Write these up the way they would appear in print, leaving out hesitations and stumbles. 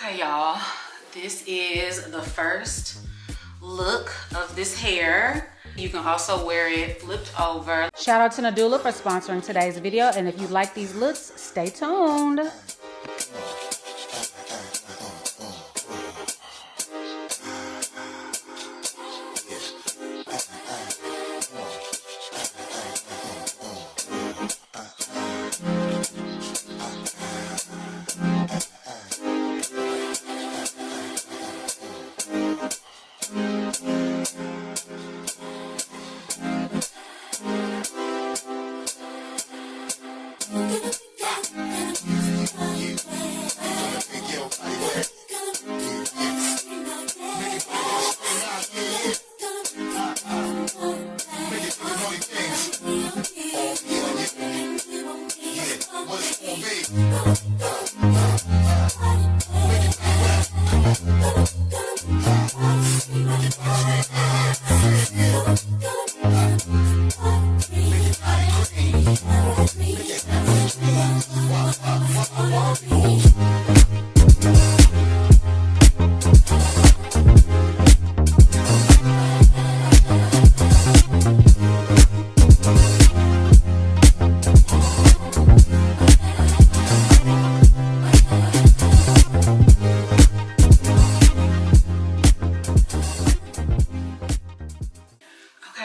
Okay, y'all, this is the first look of this hair. You can also wear it flipped over. Shout out to Nadula for sponsoring today's video, and if you like these looks, stay tuned.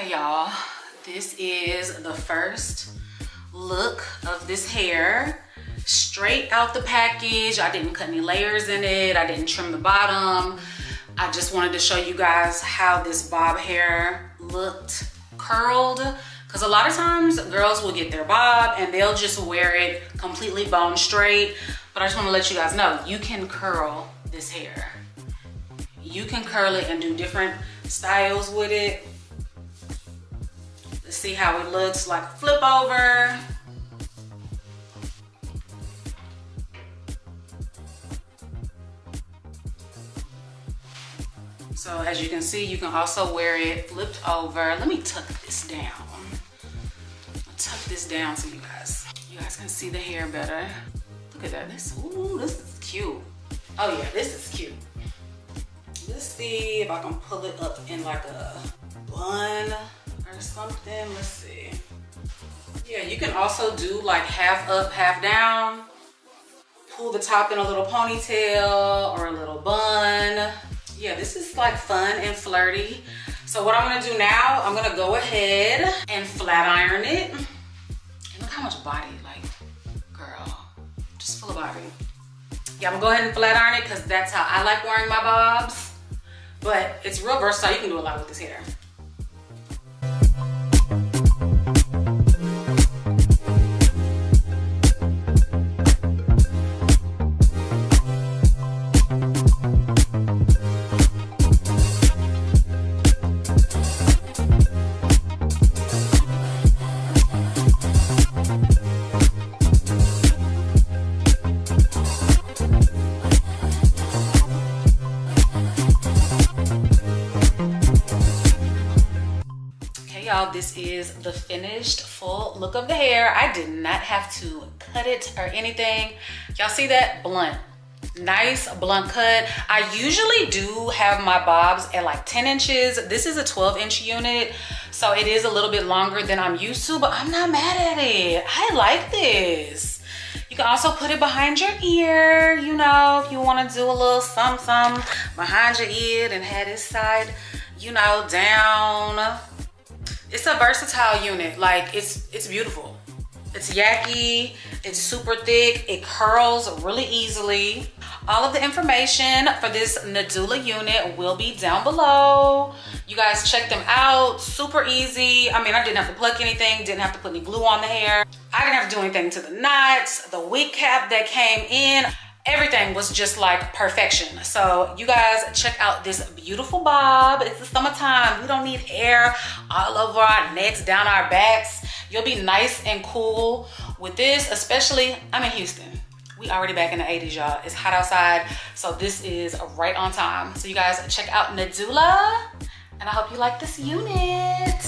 Y'all, this is the first look of this hair straight out the package. I didn't cut any layers in it. I didn't trim the bottom. I just wanted to show you guys how this bob hair looked curled, because a lot of times girls will get their bob and they'll just wear it completely bone straight. But I just want to let you guys know, you can curl this hair. You can curl it and do different styles with it. Let's see how it looks like a flip over. So as you can see, you can also wear it flipped over. Let me tuck this down. I'll tuck this down so you guys can see the hair better. Look at that. Ooh, this is cute. Oh yeah, this is cute. Let's see if I can pull it up in like a bun or something. Let's see. Yeah, you can also do like half up, half down. Pull the top in a little ponytail or a little bun. Yeah, this is like fun and flirty. So what I'm gonna do now, I'm gonna go ahead and flat iron it. And look how much body, like, girl, just full of body. Yeah, I'm gonna go ahead and flat iron it because that's how I like wearing my bobs. But it's real versatile. You can do a lot with this hair. Y'all, this is the finished full look of the hair. I did not have to cut it or anything. Y'all see that? Blunt. Nice blunt cut. I usually do have my bobs at like 10 inches. This is a 12-inch unit, so it is a little bit longer than I'm used to, but I'm not mad at it. I like this. You can also put it behind your ear, you know, if you want to do a little something behind your ear and have this side, you know, down. It's a versatile unit. Like, it's beautiful. It's yaki, it's super thick, it curls really easily. All of the information for this Nadula unit will be down below. You guys check them out, super easy. I mean, I didn't have to pluck anything, didn't have to put any glue on the hair. I didn't have to do anything to the knots, the wig cap that came in. Everything was just like perfection. So you guys check out this beautiful bob. It's the summertime. We don't need hair all over our necks, down our backs. You'll be nice and cool with this, especially I'm in Houston. We already back in the 80s, y'all. It's hot outside, so this is right on time. So you guys check out Nadula, and I hope you like this unit.